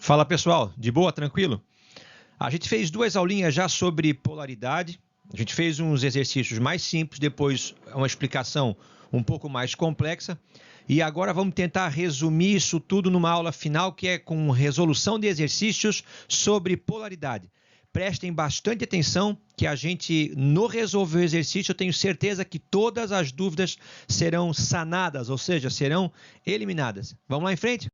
Fala pessoal, de boa, tranquilo? A gente fez duas aulinhas já sobre polaridade. A gente fez uns exercícios mais simples, depois uma explicação um pouco mais complexa. E agora vamos tentar resumir isso tudo numa aula final, que é com resolução de exercícios sobre polaridade. Prestem bastante atenção que a gente, no resolver o exercício, eu tenho certeza que todas as dúvidas serão sanadas, ou seja, serão eliminadas. Vamos lá em frente?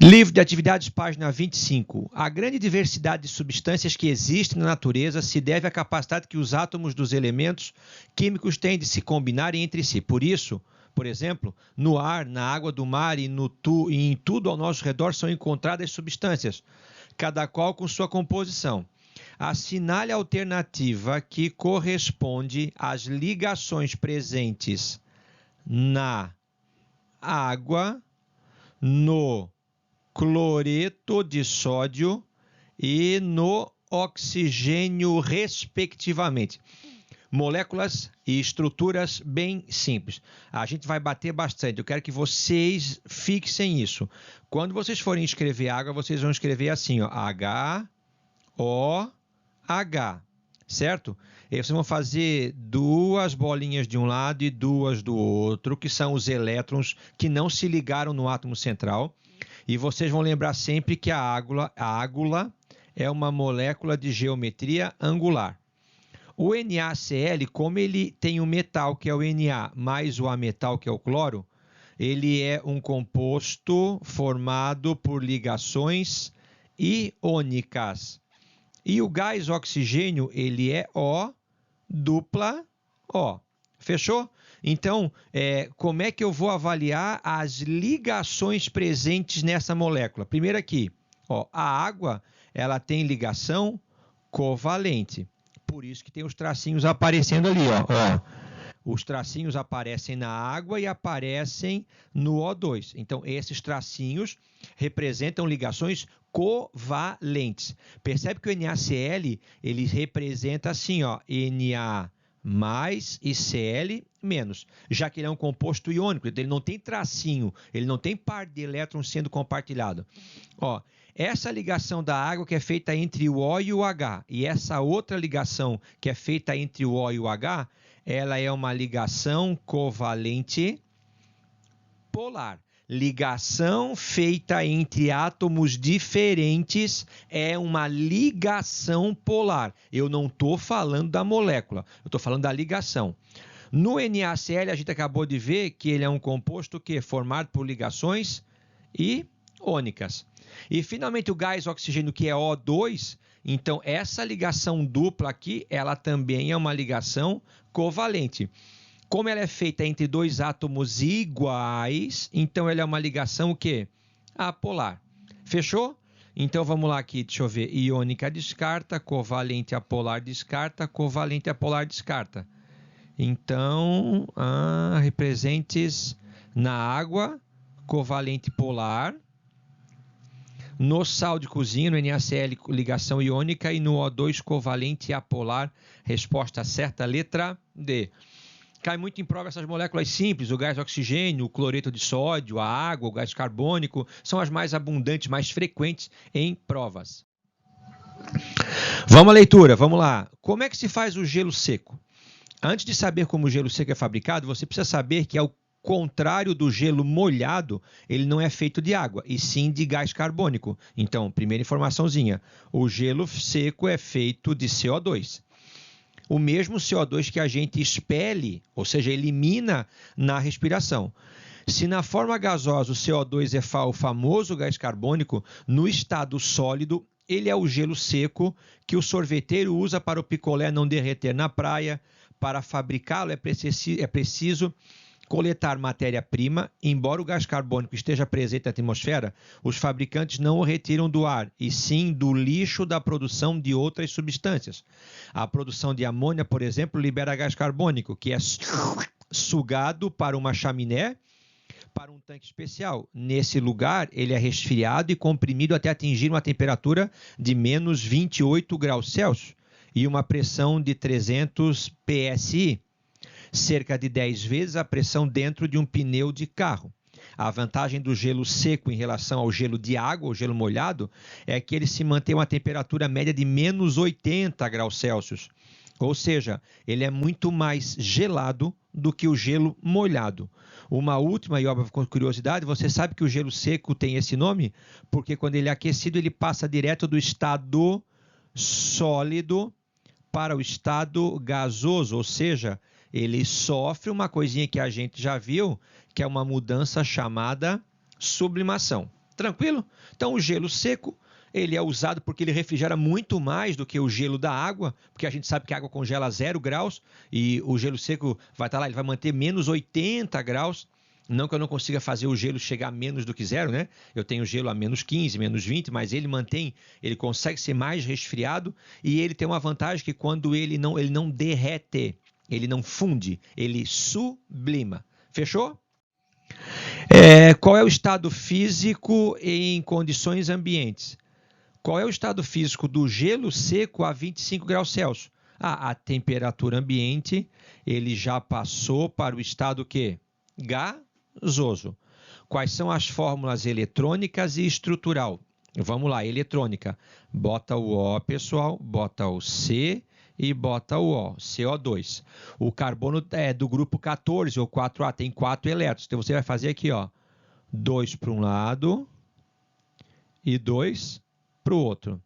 Livro de Atividades, página 25. A grande diversidade de substâncias que existe na natureza se deve à capacidade que os átomos dos elementos químicos têm de se combinarem entre si. Por isso, por exemplo, no ar, na água do mar e em tudo ao nosso redor são encontradas substâncias, cada qual com sua composição. Assinale a alternativa que corresponde às ligações presentes na água, no cloreto de sódio e no oxigênio, respectivamente. Moléculas e estruturas bem simples. A gente vai bater bastante. Eu quero que vocês fixem isso. Quando vocês forem escrever água, vocês vão escrever assim, ó, H-O-H, certo? E vocês vão fazer duas bolinhas de um lado e duas do outro, que são os elétrons que não se ligaram no átomo central. E vocês vão lembrar sempre que a águla é uma molécula de geometria angular. O NaCl, como ele tem um metal, que é o Na, mais o ametal, que é o cloro, ele é um composto formado por ligações iônicas. E o gás oxigênio, ele é O dupla O. Fechou? Então, como é que eu vou avaliar as ligações presentes nessa molécula? Primeiro aqui, ó, a água ela tem ligação covalente. Por isso que tem os tracinhos aparecendo ali. Ó. Os tracinhos aparecem na água e aparecem no O2. Então, esses tracinhos representam ligações covalentes. Percebe que o NaCl ele representa assim, ó, Na mais e Cl menos, já que ele é um composto iônico, ele não tem tracinho, ele não tem par de elétrons sendo compartilhado. Ó, essa ligação da água que é feita entre o O e o H, e essa outra ligação que é feita entre o O e o H, ela é uma ligação covalente polar. Ligação feita entre átomos diferentes é uma ligação polar. Eu não estou falando da molécula, eu estou falando da ligação. No NaCl, a gente acabou de ver que ele é um composto formado por ligações iônicas. E, finalmente, o gás oxigênio, que é O2, então, essa ligação dupla aqui, ela também é uma ligação covalente. Como ela é feita entre dois átomos iguais, então ela é uma ligação o quê? Apolar. Fechou? Então vamos lá aqui, deixa eu ver. Iônica descarta, covalente apolar descarta, covalente apolar descarta. Então, representes na água, covalente polar. No sal de cozinha, no NaCl, ligação iônica, e no O2, covalente apolar. Resposta certa, letra D. Cai muito em prova essas moléculas simples, o gás oxigênio, o cloreto de sódio, a água, o gás carbônico, são as mais abundantes, mais frequentes em provas. Vamos à leitura, vamos lá. Como é que se faz o gelo seco? Antes de saber como o gelo seco é fabricado, você precisa saber que, ao contrário do gelo molhado, ele não é feito de água, e sim de gás carbônico. Então, primeira informaçãozinha, o gelo seco é feito de CO2. O mesmo CO2 que a gente expele, ou seja, elimina na respiração. Se na forma gasosa o CO2 é o famoso gás carbônico, no estado sólido, ele é o gelo seco que o sorveteiro usa para o picolé não derreter na praia. Para fabricá-lo é preciso coletar matéria-prima. Embora o gás carbônico esteja presente na atmosfera, os fabricantes não o retiram do ar, e sim do lixo da produção de outras substâncias. A produção de amônia, por exemplo, libera gás carbônico, que é sugado para uma chaminé, para um tanque especial. Nesse lugar, ele é resfriado e comprimido até atingir uma temperatura de menos 28 graus Celsius e uma pressão de 300 psi. Cerca de 10 vezes a pressão dentro de um pneu de carro. A vantagem do gelo seco em relação ao gelo de água, ou gelo molhado, é que ele se mantém a uma temperatura média de menos 80 graus Celsius. Ou seja, ele é muito mais gelado do que o gelo molhado. Uma última e óbvia curiosidade, você sabe que o gelo seco tem esse nome? Porque quando ele é aquecido, ele passa direto do estado sólido para o estado gasoso, ou seja, ele sofre uma coisinha que a gente já viu, que é uma mudança chamada sublimação. Tranquilo? Então, o gelo seco, ele é usado porque ele refrigera muito mais do que o gelo da água, porque a gente sabe que a água congela a 0 graus e o gelo seco vai estar lá, ele vai manter menos 80 graus. Não que eu não consiga fazer o gelo chegar a menos do que 0, né? Eu tenho gelo a menos 15, menos 20, mas ele ele consegue ser mais resfriado e ele tem uma vantagem que quando ele não derrete, ele não funde, ele sublima. Fechou? Qual é o estado físico em condições ambientes? Qual é o estado físico do gelo seco a 25 graus Celsius? A temperatura ambiente, ele já passou para o estado quê? Gasoso. Quais são as fórmulas eletrônicas e estrutural? Vamos lá, eletrônica. Bota o O, pessoal, bota o C e bota o O, CO2. O carbono é do grupo 14 ou 4A, tem 4 elétrons. Então você vai fazer aqui, ó, 2 para um lado e 2 para o outro.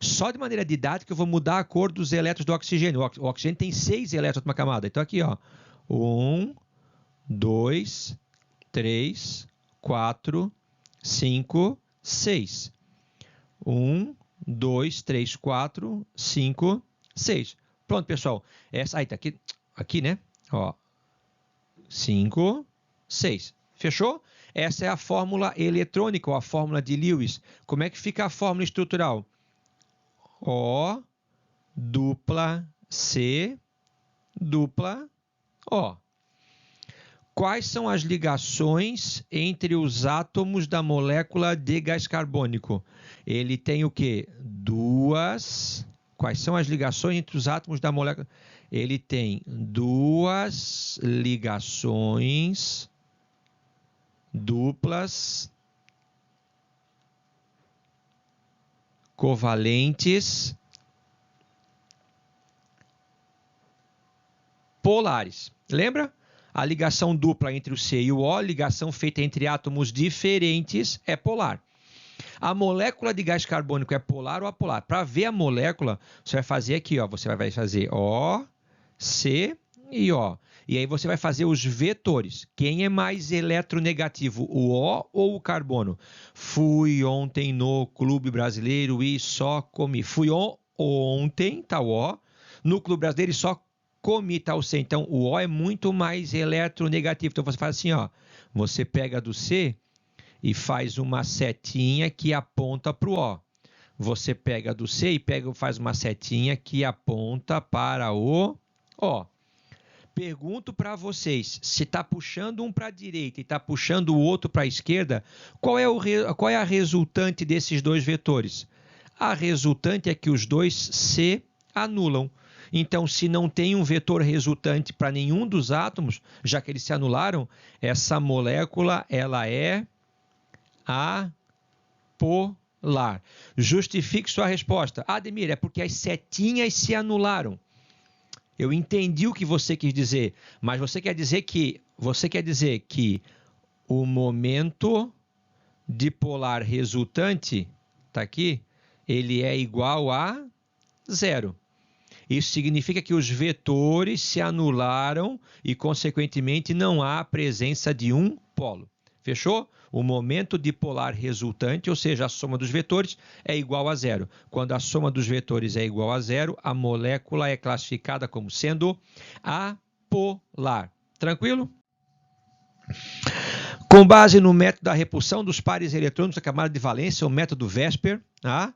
Só de maneira didática eu vou mudar a cor dos elétrons do oxigênio. O oxigênio tem 6 elétrons numa camada. Então aqui, ó, 1, 2, 3, 4, 5, 6. 1, 2, 3, 4, 5, 6. Pronto, pessoal. Essa aí tá aqui, né? Ó, 5, 6. Fechou? Essa é a fórmula eletrônica, ou a fórmula de Lewis. Como é que fica a fórmula estrutural? O dupla C dupla O. Quais são as ligações entre os átomos da molécula de gás carbônico? Ele tem o quê? Duas. Quais são as ligações entre os átomos da molécula? Ele tem duas ligações duplas covalentes polares. Lembra? A ligação dupla entre o C e o O, ligação feita entre átomos diferentes, é polar. A molécula de gás carbônico é polar ou apolar? Para ver a molécula, você vai fazer aqui, ó, você vai fazer O, C e O. E aí você vai fazer os vetores. Quem é mais eletronegativo, o O ou o carbono? Fui ontem no Clube Brasileiro e só comi. Fui ontem, tá o O, no Clube Brasileiro e só comi, tá o C. Então, o O é muito mais eletronegativo. Então, você faz assim, ó. Você pega do C e faz uma setinha que aponta para o O. Você pega do C e faz uma setinha que aponta para o O. Pergunto para vocês, se está puxando um para a direita e está puxando o outro para a esquerda, qual é a resultante desses dois vetores? A resultante é que os dois se anulam. Então, se não tem um vetor resultante para nenhum dos átomos, já que eles se anularam, essa molécula ela é apolar. Justifique sua resposta. Ademir, é porque as setinhas se anularam. Eu entendi o que você quis dizer, mas você quer dizer que o momento dipolar resultante, tá aqui, ele é igual a 0. Isso significa que os vetores se anularam e, consequentemente, não há presença de um polo. Fechou? O momento dipolar resultante, ou seja, a soma dos vetores, é igual a 0. Quando a soma dos vetores é igual a 0, a molécula é classificada como sendo apolar. Tranquilo? Com base no método da repulsão dos pares eletrônicos da camada de valência, o método Vesper, tá?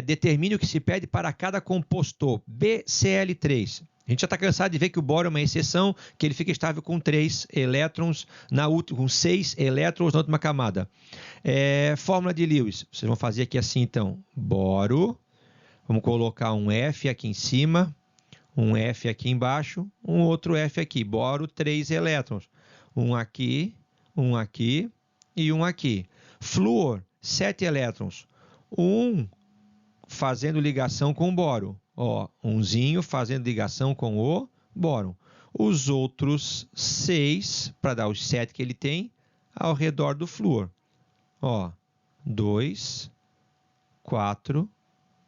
Determine o que se pede para cada composto BCl3. A gente já está cansado de ver que o bóron é uma exceção, que ele fica estável com 3 elétrons com 6 elétrons na última camada. Fórmula de Lewis. Vocês vão fazer aqui assim, então. Boro. Vamos colocar um F aqui em cima, um F aqui embaixo, um outro F aqui. Boro, 3 elétrons. Um aqui, um aqui e um aqui. Flúor, 7 elétrons. Um fazendo ligação com o boro. Ó, umzinho fazendo ligação com o boro. Os outros 6, para dar os 7 que ele tem, ao redor do flúor. Ó, 2, 4,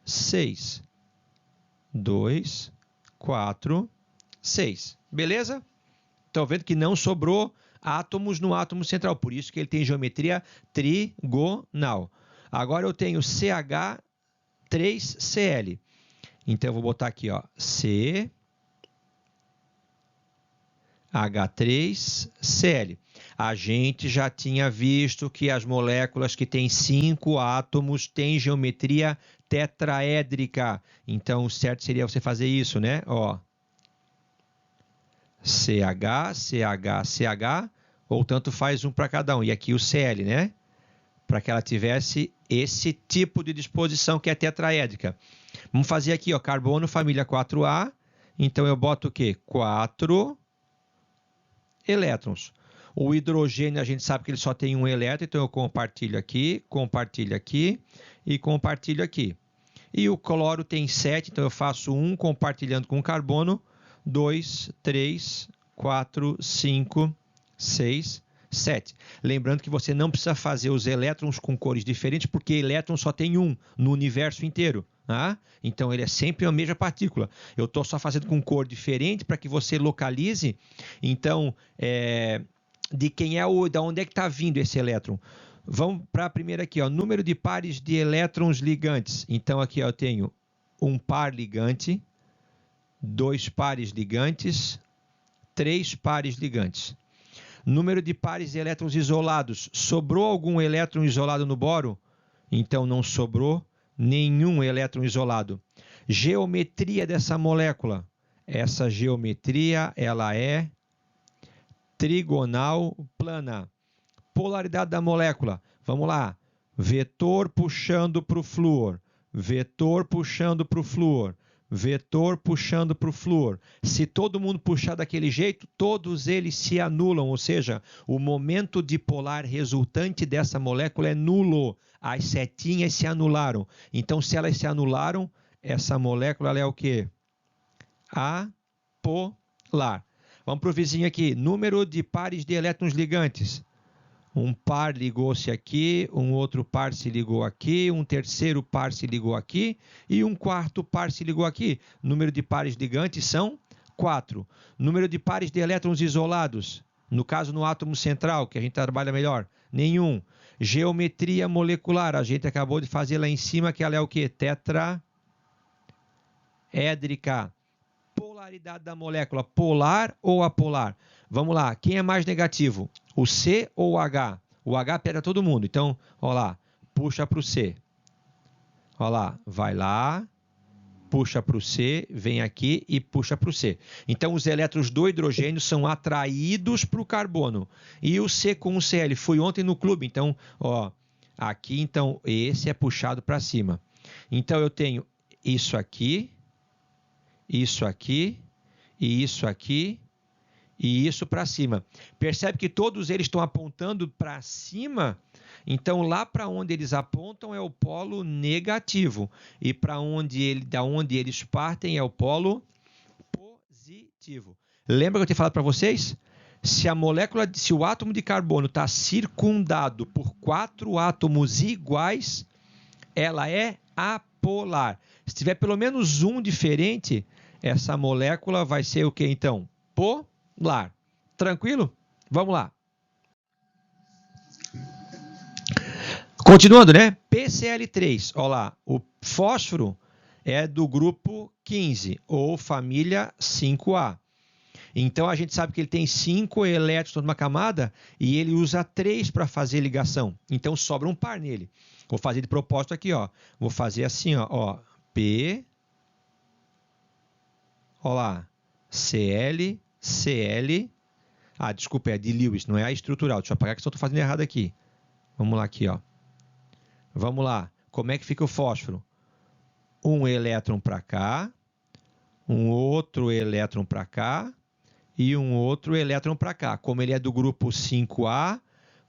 6. 2, 4, 6. Beleza? Estão vendo que não sobrou átomos no átomo central, por isso que ele tem geometria trigonal. Agora eu tenho CH3Cl. Então eu vou botar aqui, ó, CH3Cl. A gente já tinha visto que as moléculas que têm 5 átomos têm geometria tetraédrica. Então, o certo seria você fazer isso, né? Ó, CH, CH, CH, ou tanto faz um para cada um. E aqui o Cl, né? Para que ela tivesse esse tipo de disposição que é tetraédrica. Vamos fazer aqui, ó, carbono, família 4A. Então, eu boto o quê? 4 elétrons. O hidrogênio, a gente sabe que ele só tem um elétron, então eu compartilho aqui e compartilho aqui. E o cloro tem 7, então eu faço 1 compartilhando com o carbono, 2, 3, 4, 5, 6, 7. Lembrando que você não precisa fazer os elétrons com cores diferentes, porque elétron só tem um no universo inteiro. Tá? Então, ele é sempre a mesma partícula. Eu estou só fazendo com cor diferente para que você localize. Então, de quem é o, da onde é que está vindo esse elétron. Vamos para a primeira aqui, ó, número de pares de elétrons ligantes. Então, aqui ó, eu tenho um par ligante, 2 pares ligantes, 3 pares ligantes. Número de pares de elétrons isolados. Sobrou algum elétron isolado no boro? Então, não sobrou nenhum elétron isolado. Geometria dessa molécula. Essa geometria, ela é trigonal plana. Polaridade da molécula. Vamos lá. Vetor puxando para o flúor. Vetor puxando para o flúor. Vetor puxando para o flúor. Se todo mundo puxar daquele jeito, todos eles se anulam, ou seja, o momento dipolar resultante dessa molécula é nulo. As setinhas se anularam. Então, se elas se anularam, essa molécula ela é o quê? Apolar. Vamos para o vizinho aqui. Número de pares de elétrons ligantes. Um par ligou-se aqui, um outro par se ligou aqui, um terceiro par se ligou aqui e um quarto par se ligou aqui. Número de pares ligantes são 4. Número de pares de elétrons isolados, no caso no átomo central, que a gente trabalha melhor, nenhum. Geometria molecular, a gente acabou de fazer lá em cima, que ela é o quê? Tetraédrica. Polaridade da molécula, polar ou apolar? Vamos lá, quem é mais negativo? O C ou o H? O H pega todo mundo, então, ó lá, puxa para o C. Ó lá, vai lá, puxa para o C, vem aqui e puxa para o C. Então, os elétrons do hidrogênio são atraídos para o carbono. E o C com o Cl, fui ontem no clube, então, ó, aqui, então, esse é puxado para cima. Então, eu tenho isso aqui, isso aqui, e isso aqui, e isso para cima. Percebe que todos eles estão apontando para cima? Então, lá para onde eles apontam é o polo negativo. E para da onde eles partem é o polo positivo. Lembra que eu tinha falado para vocês? Se o átomo de carbono está circundado por 4 átomos iguais, ela é apolar. Se tiver pelo menos um diferente, essa molécula vai ser o que então? Polar. Tranquilo? Vamos lá. Continuando, né? PCl3. Olha lá, o fósforo é do grupo 15, ou família 5A. Então, a gente sabe que ele tem 5 elétrons numa camada e ele usa 3 para fazer ligação. Então, sobra um par nele. Vou fazer de propósito aqui, ó. Vou fazer assim, ó. P. Olha lá. Cl, Cl. Ah, desculpa, é de Lewis, não é a estrutural. Deixa eu apagar que eu estou fazendo errado aqui. Vamos lá aqui, ó. Vamos lá. Como é que fica o fósforo? Um elétron para cá, um outro elétron para cá e um outro elétron para cá. Como ele é do grupo 5A,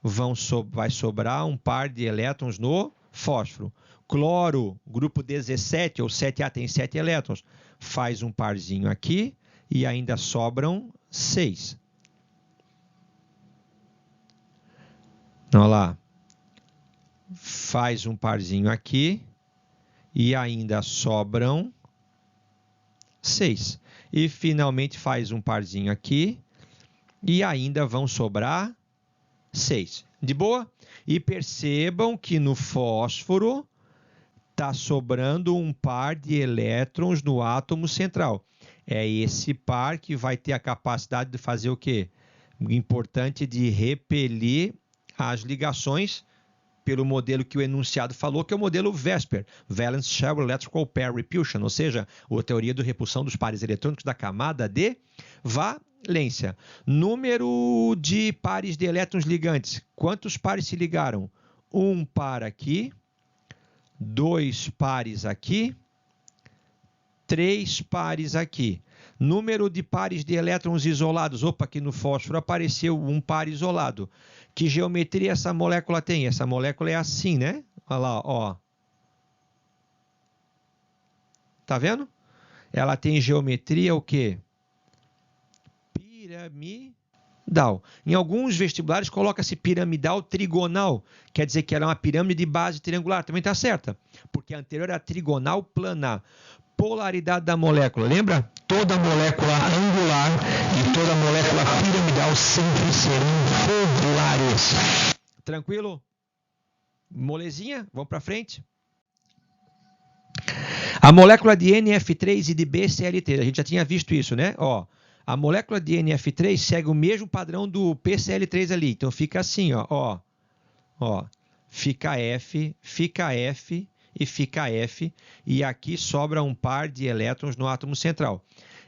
vai sobrar um par de elétrons no fósforo. Cloro, grupo 17, ou 7A tem 7 elétrons, faz um parzinho aqui e ainda sobram 6. Olha lá. Faz um parzinho aqui e ainda sobram 6. E finalmente faz um parzinho aqui e ainda vão sobrar 6. De boa? E percebam que no fósforo está sobrando um par de elétrons no átomo central. É esse par que vai ter a capacidade de fazer o quê? Importante de repelir as ligações pelo modelo que o enunciado falou, que é o modelo VSEPR, Valence Shell Electrical Pair Repulsion, ou seja, a teoria de repulsão dos pares eletrônicos da camada de valência. Número de pares de elétrons ligantes. Quantos pares se ligaram? Um par aqui, 2 pares aqui, 3 pares aqui. Número de pares de elétrons isolados. Opa, aqui no fósforo apareceu um par isolado. Que geometria essa molécula tem? Essa molécula é assim, né? Olha lá, ó. Tá vendo? Ela tem geometria o quê? Piramidal. Em alguns vestibulares coloca-se piramidal trigonal. Quer dizer que ela é uma pirâmide de base triangular. Também está certa. Porque a anterior era trigonal plana. Polaridade da molécula. Lembra? Toda molécula angular e toda molécula piramidal sempre serão polares. Tranquilo? Molezinha? Vamos para frente? A molécula de NF3 e de BCl3. A gente já tinha visto isso, né? Ó, a molécula de NF3 segue o mesmo padrão do PCl3 ali. Então fica assim, ó. Fica F e fica F, e aqui sobra um par de elétrons no átomo central.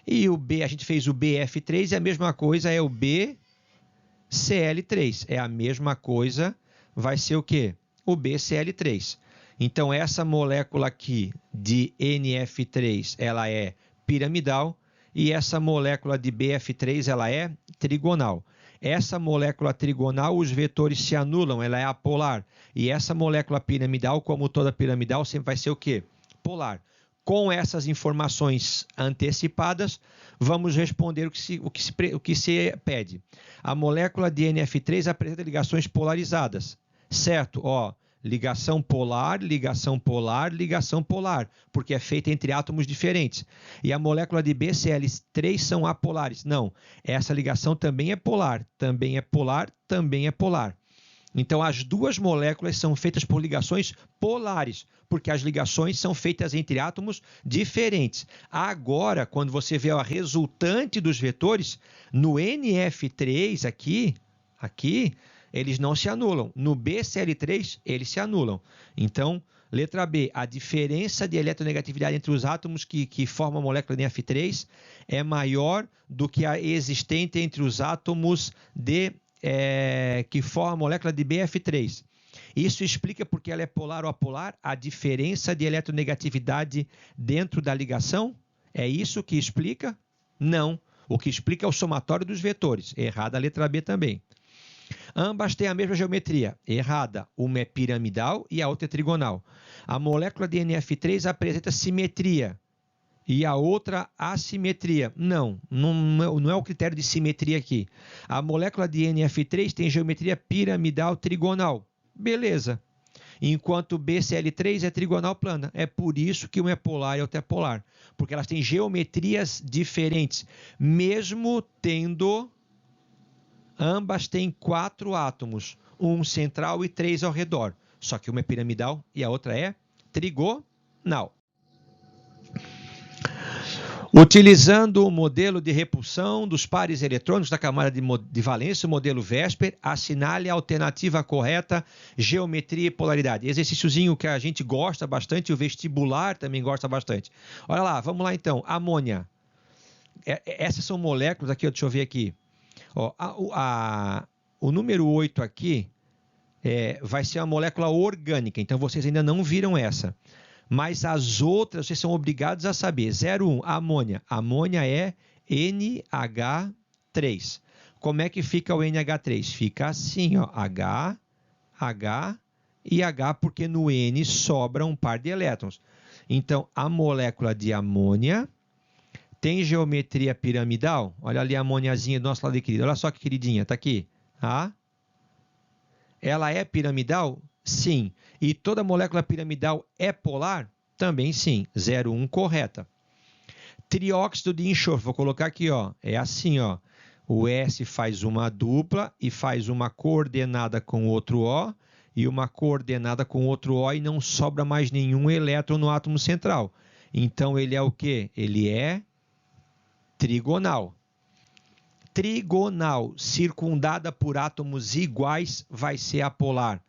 E o B, a gente fez o BF3, e a mesma coisa é o BCl3. É a mesma coisa, vai ser o quê? O BCl3. Então, essa molécula aqui de NF3, ela é piramidal, e essa molécula de BF3, ela é trigonal. Essa molécula trigonal, os vetores se anulam, ela é apolar. E essa molécula piramidal, como toda piramidal, sempre vai ser o quê? Polar. Com essas informações antecipadas, vamos responder o que se pede. A molécula de NF3 apresenta ligações polarizadas, certo? Ó, ligação polar, ligação polar, ligação polar, porque é feita entre átomos diferentes. E a molécula de BCl3 são apolares. Não, essa ligação também é polar, também é polar, também é polar. Então, as duas moléculas são feitas por ligações polares, porque as ligações são feitas entre átomos diferentes. Agora, quando você vê a resultante dos vetores, no NF3 aqui, eles não se anulam. No BCl3, eles se anulam. Então, letra B, a diferença de eletronegatividade entre os átomos que formam a molécula de NF3 é maior do que a existente entre os átomos que formam a molécula de BF3. Isso explica porque ela é polar ou apolar, a diferença de eletronegatividade dentro da ligação? É isso que explica? Não. O que explica é o somatório dos vetores. Errada a letra B também. Ambas têm a mesma geometria. Errada. Uma é piramidal e a outra é trigonal. A molécula de NF3 apresenta simetria e a outra assimetria. Não é o critério de simetria aqui. A molécula de NF3 tem geometria piramidal trigonal. Beleza. Enquanto BCl3 é trigonal plana. É por isso que uma é polar e a outra é polar. Porque elas têm geometrias diferentes. Mesmo tendo... Ambas têm 4 átomos. Um central e 3 ao redor. Só que uma é piramidal e a outra é trigonal. Utilizando o modelo de repulsão dos pares eletrônicos da camada de valência, o modelo VSEPR, assinale a alternativa correta, geometria e polaridade. Exercíciozinho que a gente gosta bastante, o vestibular também gosta bastante. Olha lá, vamos lá então. Amônia. Essas são moléculas aqui, deixa eu ver aqui. Ó, o número 8 aqui vai ser uma molécula orgânica, então vocês ainda não viram essa. Mas as outras vocês são obrigados a saber. 01, amônia. Amônia é NH3. como é que fica o NH3? Fica assim, ó, H, H e H, porque no N sobra um par de elétrons. Então, a molécula de amônia tem geometria piramidal. Olha ali a amoniazinha do nosso lado, querido. Olha só que queridinha, tá aqui. Tá? Ela é piramidal? Sim. E toda molécula piramidal é polar? Também sim. 0,1 correta. Trióxido de enxofre, vou colocar aqui, ó. É assim, ó. O S faz uma dupla e faz uma coordenada com outro O e uma coordenada com outro O e não sobra mais nenhum elétron no átomo central. Então, ele é o quê? Ele é trigonal. Trigonal, circundada por átomos iguais, vai ser apolar.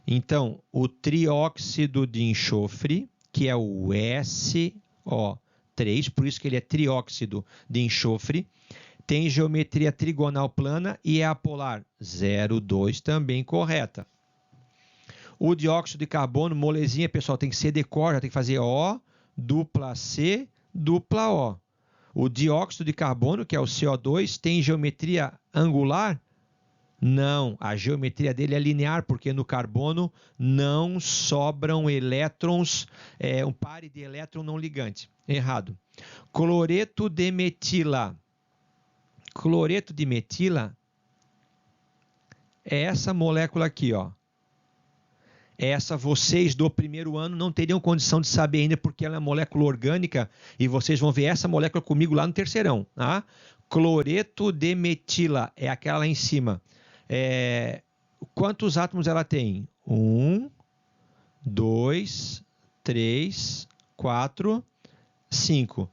Então, o trióxido de enxofre, que é o SO3, por isso que ele é trióxido de enxofre, tem geometria trigonal plana e é apolar. 0,2 também correta. O dióxido de carbono, molezinha, pessoal, tem que ser de cor, já tem que fazer O, dupla C, dupla O. O dióxido de carbono, que é o CO2, tem geometria angular? Não, a geometria dele é linear, porque no carbono não sobram elétrons, um par de elétron não ligante. Errado. Cloreto de metila. Cloreto de metila é essa molécula aqui, ó. Essa vocês do primeiro ano não teriam condição de saber ainda, porque ela é molécula orgânica, e vocês vão ver essa molécula comigo lá no terceirão. Tá? Cloreto de metila é aquela lá em cima. Quantos átomos ela tem? 1, 2, 3, 4, 5.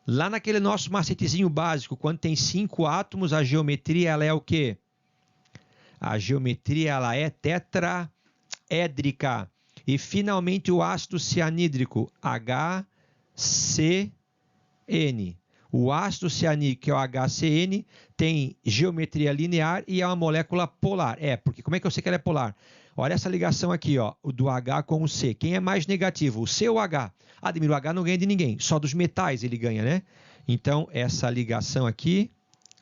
Lá naquele nosso macetezinho básico, quando tem 5 átomos, a geometria ela é o quê? A geometria ela é tetraédrica. E, finalmente, o ácido cianídrico, HCN. O ácido cianídrico, que é o HCN, tem geometria linear e é uma molécula polar. Porque como é que eu sei que ela é polar? Olha essa ligação aqui, ó, do H com o C. Quem é mais negativo, o C ou o H? Ademir, o H não ganha de ninguém, só dos metais ele ganha, né? Então, essa ligação aqui,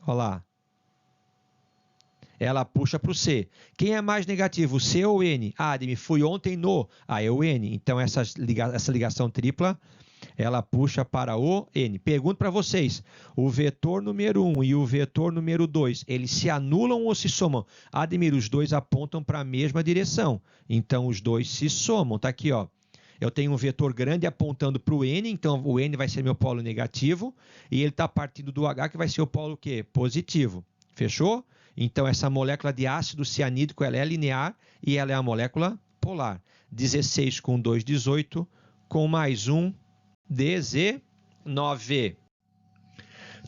olha lá, ela puxa para o C. Quem é mais negativo, o C ou o N? Ademir, fui ontem no... é o N. Então, essa ligação tripla, ela puxa para o N. Pergunto para vocês, o vetor número 1 e o vetor número 2, eles se anulam ou se somam? Ademir, os dois apontam para a mesma direção. Então, os dois se somam. Está aqui, ó. Eu tenho um vetor grande apontando para o N, então o N vai ser meu polo negativo, e ele está partindo do H, que vai ser o polo quê? Positivo. Fechou? Então, essa molécula de ácido cianídrico ela é linear e ela é a molécula polar. 16 com 2, 18, com mais 1, 19.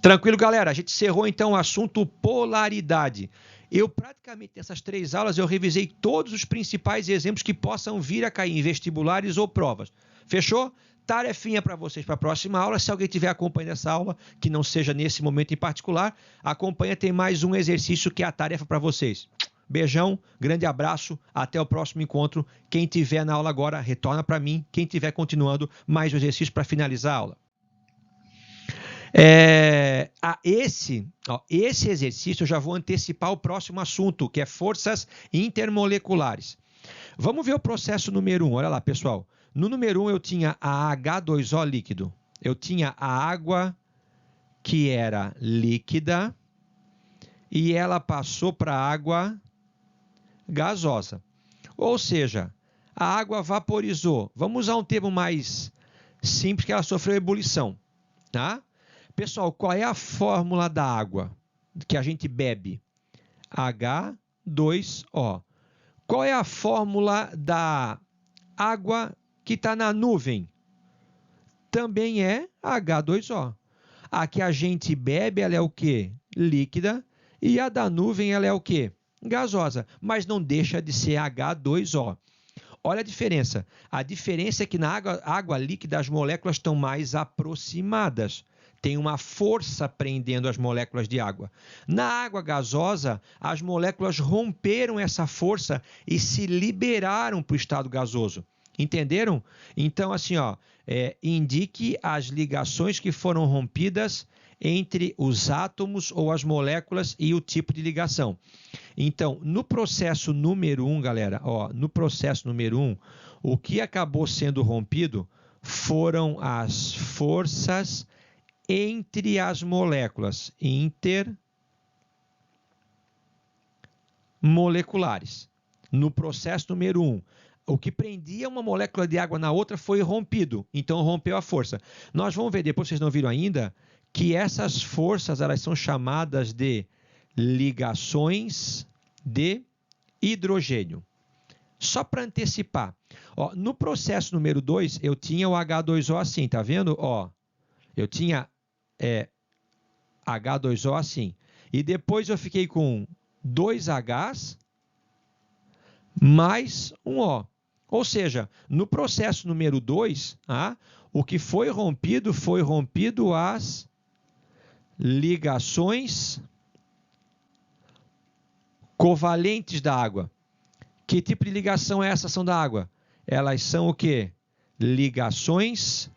Tranquilo, galera? A gente encerrou, então, o assunto polaridade. Eu, praticamente, nessas 3 aulas, eu revisei todos os principais exemplos que possam vir a cair em vestibulares ou provas. Fechou? Tarefinha para vocês para a próxima aula. Se alguém estiver acompanhando essa aula, que não seja nesse momento em particular, acompanha, tem mais um exercício que é a tarefa para vocês. Beijão, grande abraço, até o próximo encontro. Quem estiver na aula agora, retorna para mim. Quem estiver continuando, mais um exercício para finalizar a aula. Esse exercício eu já vou antecipar o próximo assunto, que é forças intermoleculares. Vamos ver o processo número 1. Olha lá, pessoal. No número 1 eu tinha a H2O líquido. Eu tinha a água que era líquida e ela passou para água gasosa. Ou seja, a água vaporizou. Vamos usar um termo mais simples, que ela sofreu ebulição. Tá? Pessoal, qual é a fórmula da água que a gente bebe? H2O. Qual é a fórmula da água que está na nuvem? Também é H2O. A que a gente bebe, ela é o quê? Líquida. E a da nuvem, ela é o quê? Gasosa. Mas não deixa de ser H2O. Olha a diferença. A diferença é que na água líquida as moléculas estão mais aproximadas. Tem uma força prendendo as moléculas de água. Na água gasosa, as moléculas romperam essa força e se liberaram para o estado gasoso. Entenderam? Então, assim, ó, indique as ligações que foram rompidas entre os átomos ou as moléculas e o tipo de ligação. Então, no processo número 1, galera, no processo número 1, o que acabou sendo rompido foram as forças entre as moléculas intermoleculares. No processo número 1, o que prendia uma molécula de água na outra foi rompido, então rompeu a força. Nós vamos ver depois, vocês não viram ainda, que essas forças elas são chamadas de ligações de hidrogênio. Só para antecipar, no processo número 2, eu tinha o H2O assim, tá vendo? Eu tinha H2O assim. E depois eu fiquei com 2 Hs mais um O. Ou seja, no processo número 2, o que foi rompido as ligações covalentes da água. Que tipo de ligação é essa ação da água? Elas são o quê? Ligações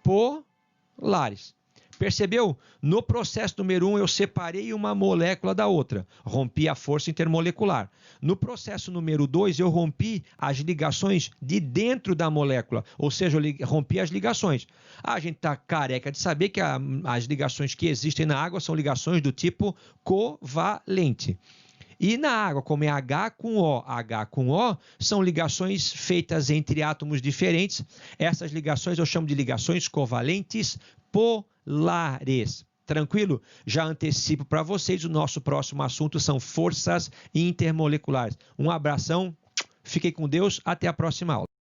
polares. Percebeu? No processo número 1, eu separei uma molécula da outra. Rompi a força intermolecular. No processo número 2, eu rompi as ligações de dentro da molécula. Ou seja, eu rompi as ligações. A gente está careca de saber que as ligações que existem na água são ligações do tipo covalente. E na água, como é H com O, são ligações feitas entre átomos diferentes. Essas ligações eu chamo de ligações covalentes polares. Tranquilo? Já antecipo para vocês, o nosso próximo assunto são forças intermoleculares. Um abração, fiquem com Deus, até a próxima aula.